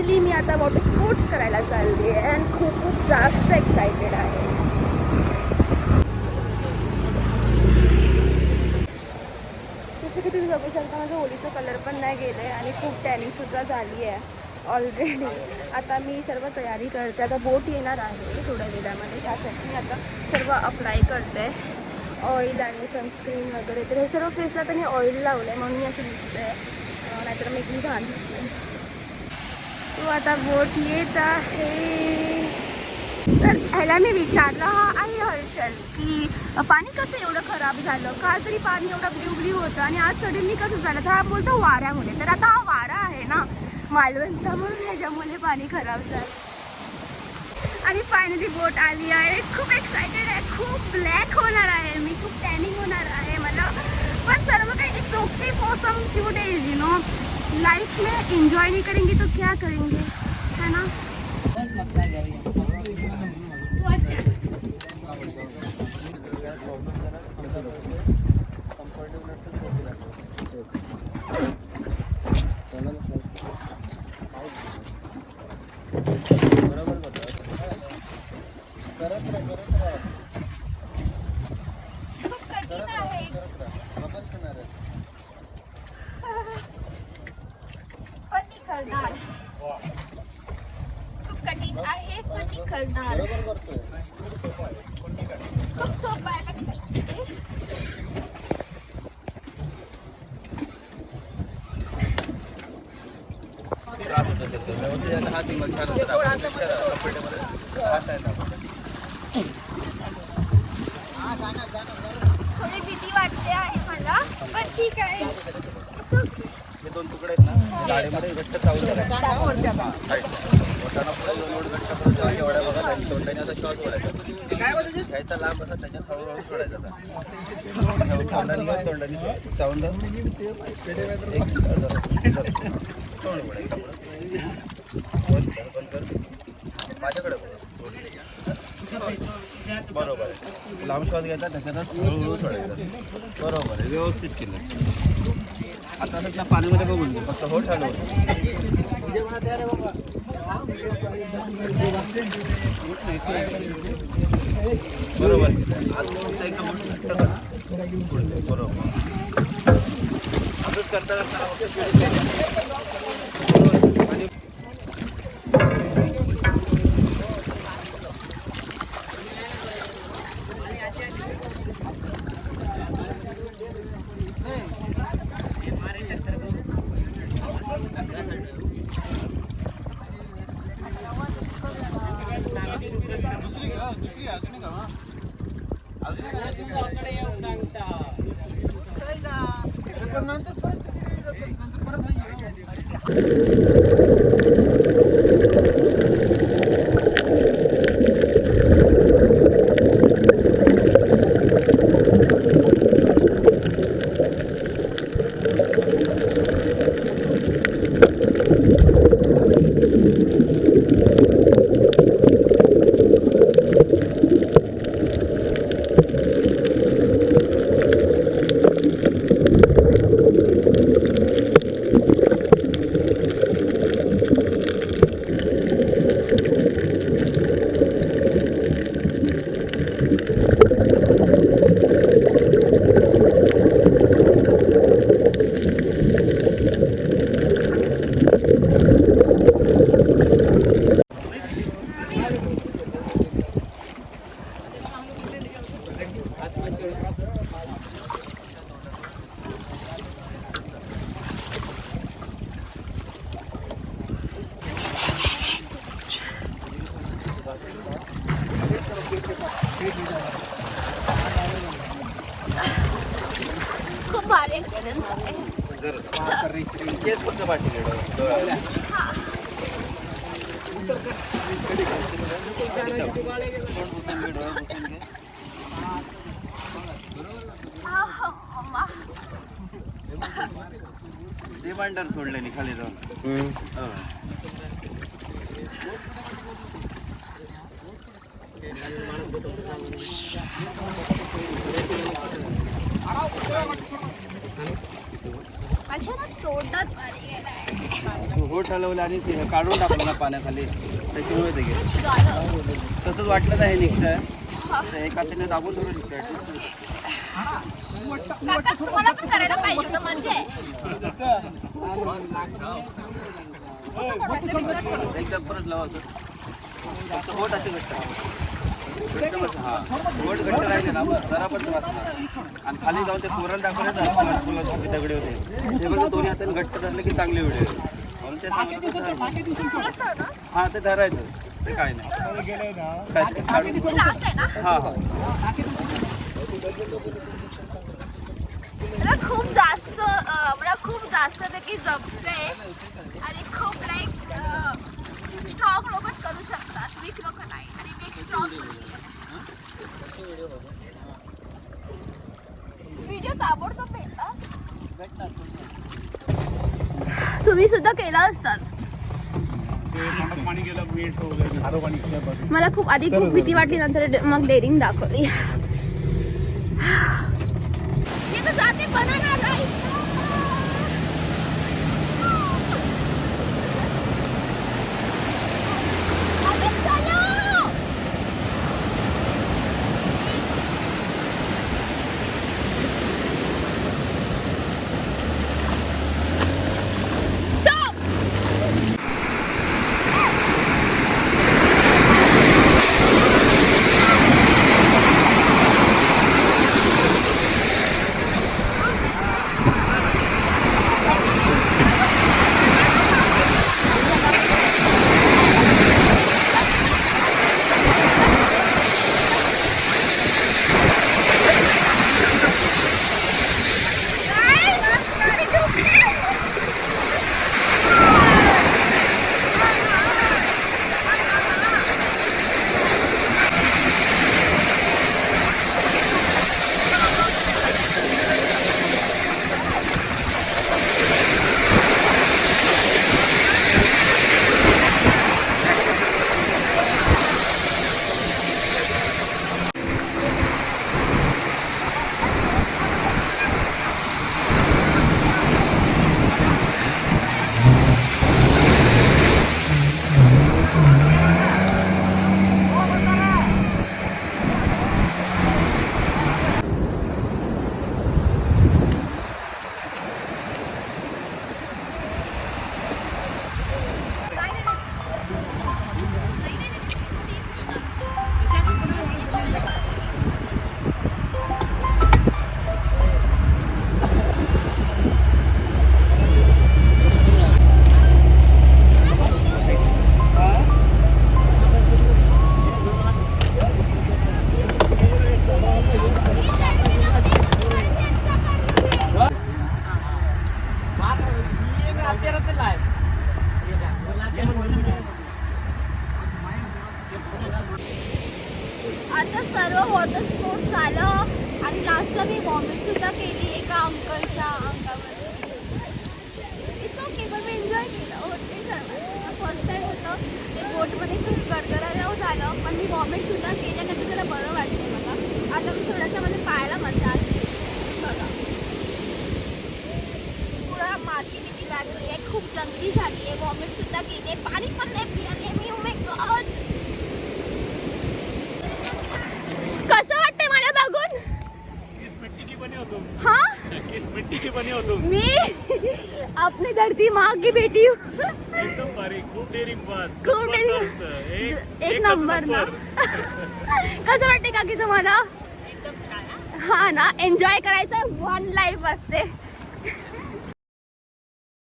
Finally मी आता water sports करायला चालली आहे आणि खूप खूप जास्त एक्सायटेड आहे. जसं की तुम्ही बघू शकता माझ्या होलीचा कलर पण नाही गेलं आहे आणि खूप टॅनिंगसुद्धा झाली आहे ऑलरेडी. आता मी सर्व तयारी करते. आता बोट येणार आहे थोड्या वेळामध्ये, त्यासाठी मी आता सर्व अप्लाय करते ऑइल आणि सनस्क्रीन वगैरे. तर हे सर्व फेसला तर मी ऑइल लावलं आहे म्हणून मी अशी दिसते, नाहीतर मी एकदम घाण दिसते. तो आता बोट येत आहे. तर ह्याला मी विचारलं आहे हर्षल की पाणी कसं एवढं खराब झालं, काल तरी पाणी एवढं ब्ल्यू ब्ल्यू होतं आणि आज सडनली कसं झालं. तर हा बोलतो वाऱ्यामुळे. तर आता हा वारा आहे ना मालवणचा, म्हणून ह्याच्यामुळे पाणी खराब झालं. आणि फायनली बोट आली आहे. खूप एक्सायटेड आहे. खूप ब्लॅक होणार आहे मी, खूप टॅनिंग होणार आहे मला, पण सर्व काही it's okay for some few days. You know, life में एंजॉय नहीं करेंगे तो क्या करेंगे, है ना. खूप कठीण आहे, कधी करणार. खूप सोपं आहे. थोडी भीती वाटते आहे मला, पण ठीक आहे. हे दोन तुकडे आहेत ना गाडीमध्ये घट्ट चावून घ्यायचा एवढ्या बघा त्यांनी तोंडाने असा श्वास सोडायचा, घ्यायचा लांब असा त्याच्यात हळूहळू सोडायचा. तोंडाने चावून माझ्याकडे बरोबर आहे. लांब श्वास घ्यायचा त्याच्यातच हळूहळू सोडायचा. बरोबर आहे, व्यवस्थित केलं. आता त्याच्या पाण्यामध्ये बघून फक्त हो चालू बरोबर. बरोबर असंच करता खूप भारी एक्सपिरियन्स आहे. रिमाइंडर सोडले खाली जाऊन. माझ्या ना तोंडात पाणी गेलंय. बोट हलवलं आणि ते काढून टाकलं ना पाण्याखाली, त्याच्यामुळे ते गेलं. झालं. तसंच वाटलं ना हे निघतंय, तर एका हाताने दाबून थोडं निघतंय. काका, तुम्हाला पण करायला पाहिजे होतं म्हणजे. एकदा परत लावायचं. फक्त बोट अशी घट्ट. हा, बोट घट्ट राहिले ना मग जरा पण वाचणार. आणि खाली जाऊन ते तोरण दाखवले ना फुलाचे दगडे होते, ते बघा दोन्ही हाताने घट्ट धरले की चांगले व्हिडिओ. म्हणून ते सांगतो. हा, ते धरायचं, ते काय नाही. हे लास्ट आहे ना? हा हा. मला खूप जास्त पैकी जमते आणि खूप लाईक स्ट्रॉंग लोकच करू शकतात, वीक लोक नाही. आणि मी एक स्ट्रॉंग व्हिडिओ ताबडतोब भेटला. तुम्ही सुद्धा केला असताच. मला खूप आधी खूप भीती वाटली, नंतर मग डेअरिंग दाखवली. ये तो जाते बनाना राईस. अबे चलो. Stop. आता सर्व वॉटर स्पोर्ट झालं आणि लास्टला मी वॉमिट सुद्धा केली एका अंकलच्या अंगावर. इट्स ओके, पण मी एन्जॉय केलं. होते सर्व फर्स्ट टाइम होतं ते बोटमध्ये खूप गरगरायला झालं, पण मी वॉमिट सुद्धा केल्यानंतर जरा बरं वाटते मला. आता मी थोडासा माझ्या पायाला मसाज बघा, पुरा माती बिती लागली आहे, खूप जंगली झाली आहे. वॉमिट सुद्धा केली, पाणी पण नाही पियाले मी. ओ माय गॉड, कसं वाटतंय मला बघून? हाँ, किस मिट्टी की बनी हो तुम? मी अपनी धरती माँ की बेटी हूँ. एकदम भारी, खूप डेअरिंग बात. खूप एक नंबर ना. कसं वाटते काकी तुम्हाला? हा ना, एन्जॉय करायचं, वन लाईफ असते.